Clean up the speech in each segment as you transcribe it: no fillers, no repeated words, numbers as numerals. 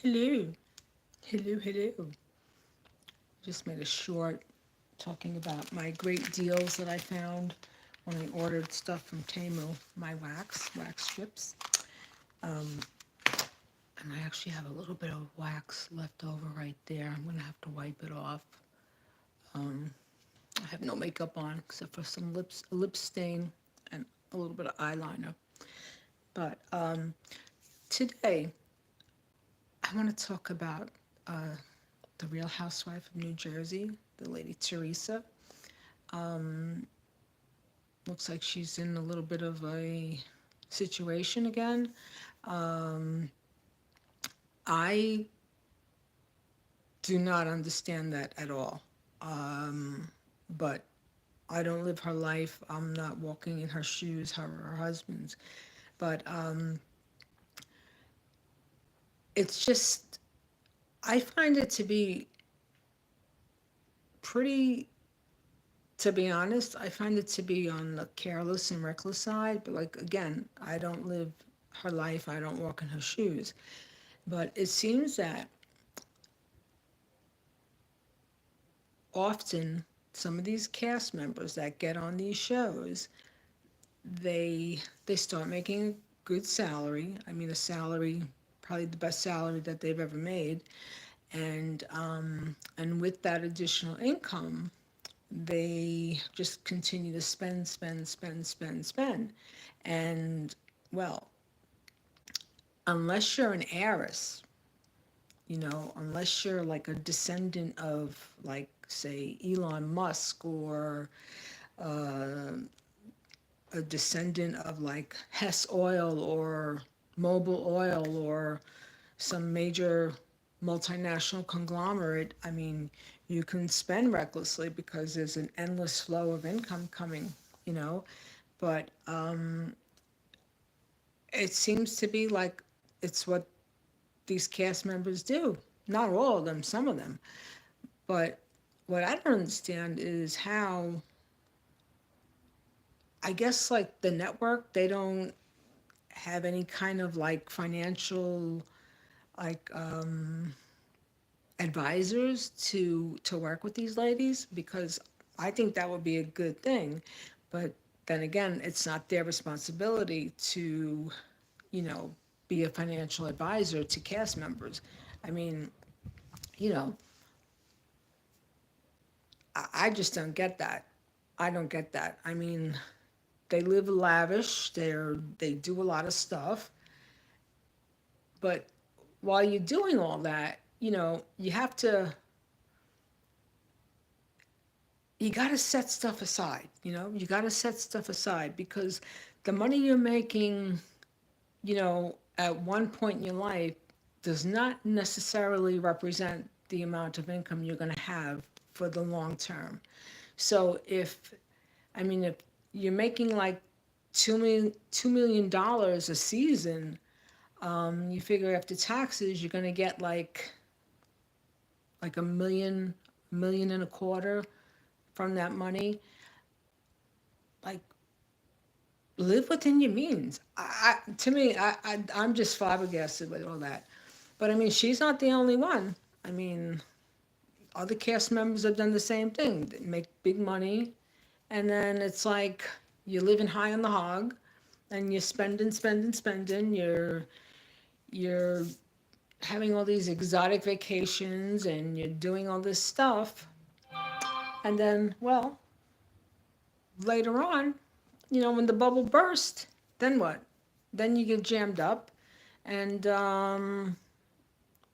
Hello, hello. Just made a short talking about my great deals that I found when I ordered stuff from Temu, my wax strips. Um, and I actually have a little bit of wax left over right there. I'm gonna have to wipe it off. Um, I have no makeup on except for some a lip stain, and a little bit of eyeliner. But today I want to talk about uh, the Real Housewife of New Jersey, the lady Teresa. Um, Looks like she's in a little bit of a situation again. Um, I do not understand that at all. But I don't live her life. I'm not walking in her shoes, her husband's. But it's just, I find it to be pretty, to be honest, I find it to be on the careless and reckless side. But like, again, I don't live her life. I don't walk in her shoes. But it seems that often some of these cast members that get on these shows, they start making a good salary. I mean, a salary, probably the best salary that they've ever made, and with that additional income, they just continue to spend, and well, unless you're an heiress, unless you're like a descendant of, like, say, Elon Musk, or uh, a descendant of like Hess Oil or Mobil Oil or some major multinational conglomerate, I mean, you can spend recklessly because there's an endless flow of income coming, you know. But it seems to be like it's what these cast members do. Not all of them, some of them. But what I don't understand is how, I guess, like the network, they don't have any kind of like financial, like advisors to work with these ladies, because I think that would be a good thing. But then again, it's not their responsibility to, you know, be a financial advisor to cast members. I mean, you know, I just don't get that. I don't get that. I mean, they live lavish. They do a lot of stuff, but while you're doing all that, you have to, you got to set stuff aside. You got to set stuff aside, because the money you're making, at one point in your life does not necessarily represent the amount of income you're going to have for the long term. So if you're making like $2 million a season, you figure after taxes you're going to get like a million and a quarter from that money. Like, live within your means. To me, I'm just flabbergasted with all that. But I mean, she's not the only one. I mean, other cast members have done the same thing. They make big money, and then it's like you're living high on the hog, and you're spending. You're having all these exotic vacations, and you're doing all this stuff, and then, well, later on, when the bubble burst, then what? Then you get jammed up, and and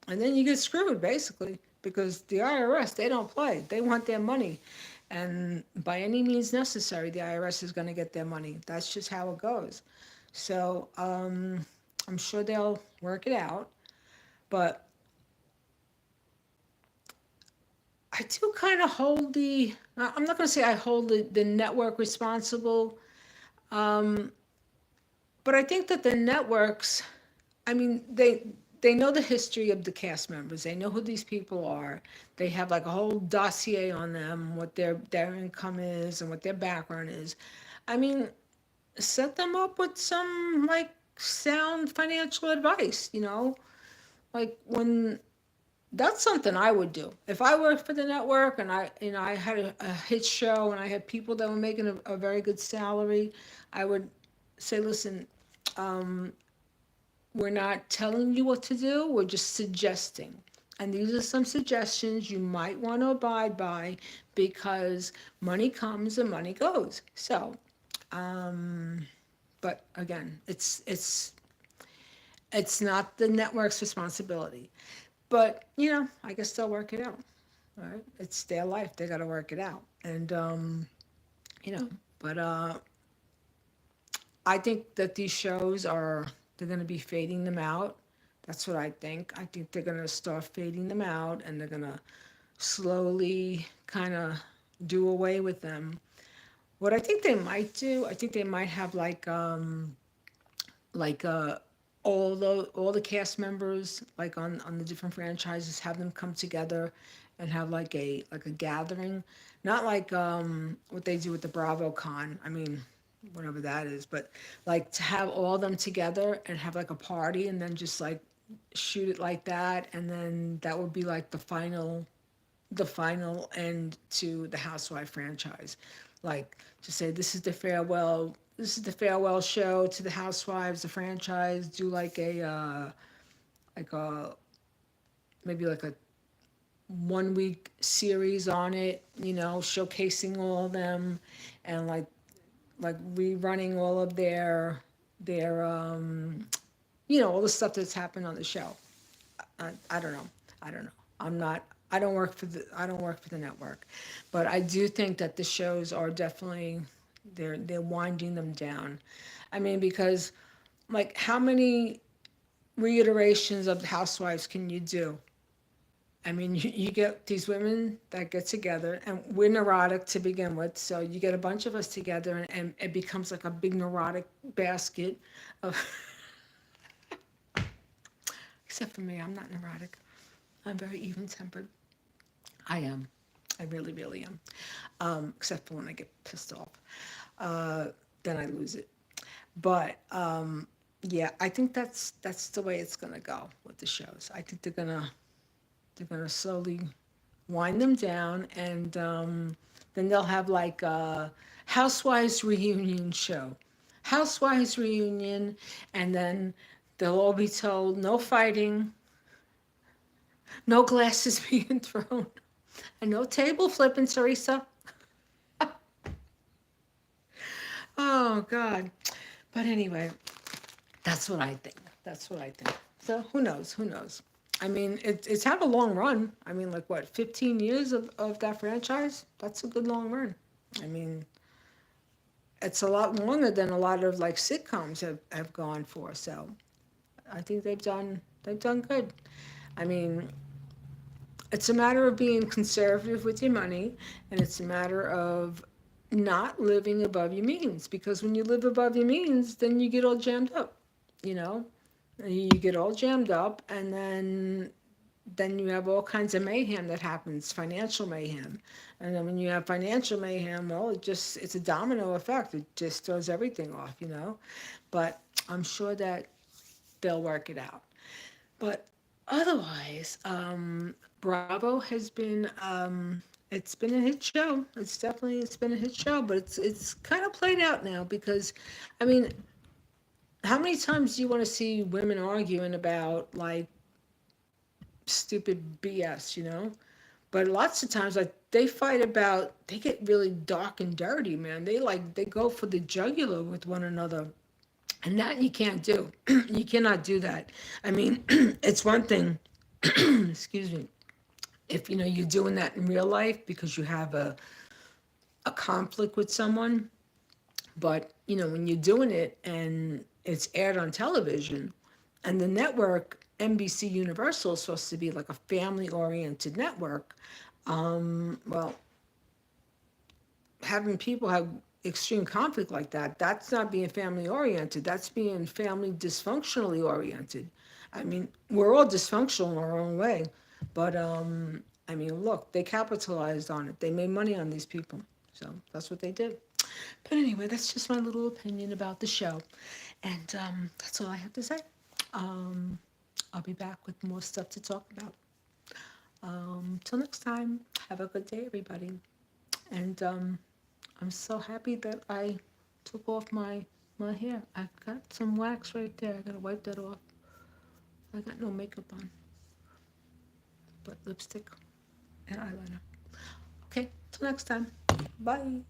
then you get screwed, basically, because the IRS, they don't play. They want their money, and by any means necessary, the IRS is going to get their money. That's just how it goes. So I'm sure they'll work it out, but I do kind of hold I'm not going to say I hold the network responsible, um, but I think that the networks, I mean, they know the history of the cast members. They know who these people are. They have like a whole dossier on them, what their income is and what their background is. I mean, set them up with some like sound financial advice. like when that's something I would do if I worked for the network and I had a hit show and I had people that were making a very good salary. I would say, listen, um, we're not telling you what to do. We're just suggesting. And these are some suggestions you might want to abide by because money comes and money goes. So, um, but again, it's not the network's responsibility. But I guess they'll work it out. Right? It's their life. They got to work it out. And you know, but I think that these shows they're going to be fading them out. That's what I think. I think they're going to start fading them out and they're going to slowly kind of do away with them. What I think they might do, I think they might have like all the cast members like on the different franchises, have them come together and have like a gathering, not like what they do with the BravoCon. I mean, whatever that is, but like to have all of them together and have like a party and then just like shoot it like that, and then that would be like the final end to the Housewife franchise. Like to say this is the farewell show to the Housewives, the franchise. Do like a maybe like a 1 week series on it, showcasing all of them and like rerunning all of their all the stuff that's happened on the show. I don't know. I don't know. I'm not. I don't work for the network, but I do think that the shows are definitely they're winding them down. I mean, because like how many reiterations of Housewives can you do? I mean, you get these women that get together, and we're neurotic to begin with, so you get a bunch of us together, and it becomes like a big neurotic basket of. Except for me, I'm not neurotic. I'm very even tempered. I am. I really, really am. Except for when I get pissed off. Uh, then I lose it. But yeah, I think that's the way it's gonna go with the shows. I think they're gonna slowly wind them down, and then they'll have like a Housewives reunion show, Housewives reunion, and then they'll all be told no fighting, no glasses being thrown, and no table flipping, Teresa. Oh God. But anyway, that's what I think. That's what I think. So who knows? Who knows? I mean, it's had a long run. I mean, like what, 15 years of that franchise? That's a good long run. I mean, it's a lot longer than a lot of like sitcoms have gone for. So I think they've done good. I mean, it's a matter of being conservative with your money, and it's a matter of not living above your means. Because when you live above your means, then you get all jammed up, you know? You get all jammed up, and then you have all kinds of mayhem that happens, financial mayhem. And then when you have financial mayhem, well, it's a domino effect. It just throws everything off. But I'm sure that they'll work it out. But otherwise, Bravo has been it's been a hit show. It's been a hit show, but it's kind of played out now because, I mean, how many times do you want to see women arguing about like stupid BS? But lots of times, like they get really dark and dirty, man. They go for the jugular with one another, and that you can't do. You cannot do that. I mean, it's one thing. Excuse me. If you're doing that in real life because you have a conflict with someone, but when you're doing it and it's aired on television, and the network NBC Universal is supposed to be like a family-oriented network, well, having people have extreme conflict like that's not being family oriented. That's being family dysfunctionally oriented. I mean, we're all dysfunctional in our own way, but I mean, look, they capitalized on it. They made money on these people, so that's what they did. But anyway, that's just my little opinion about the show, and that's all I have to say. Um, I'll be back with more stuff to talk about. Till next time, have a good day, everybody. And I'm so happy that I took off my hair. I've got some wax right there. I gotta wipe that off. I got no makeup on, but lipstick and eyeliner. Okay, till next time. Bye.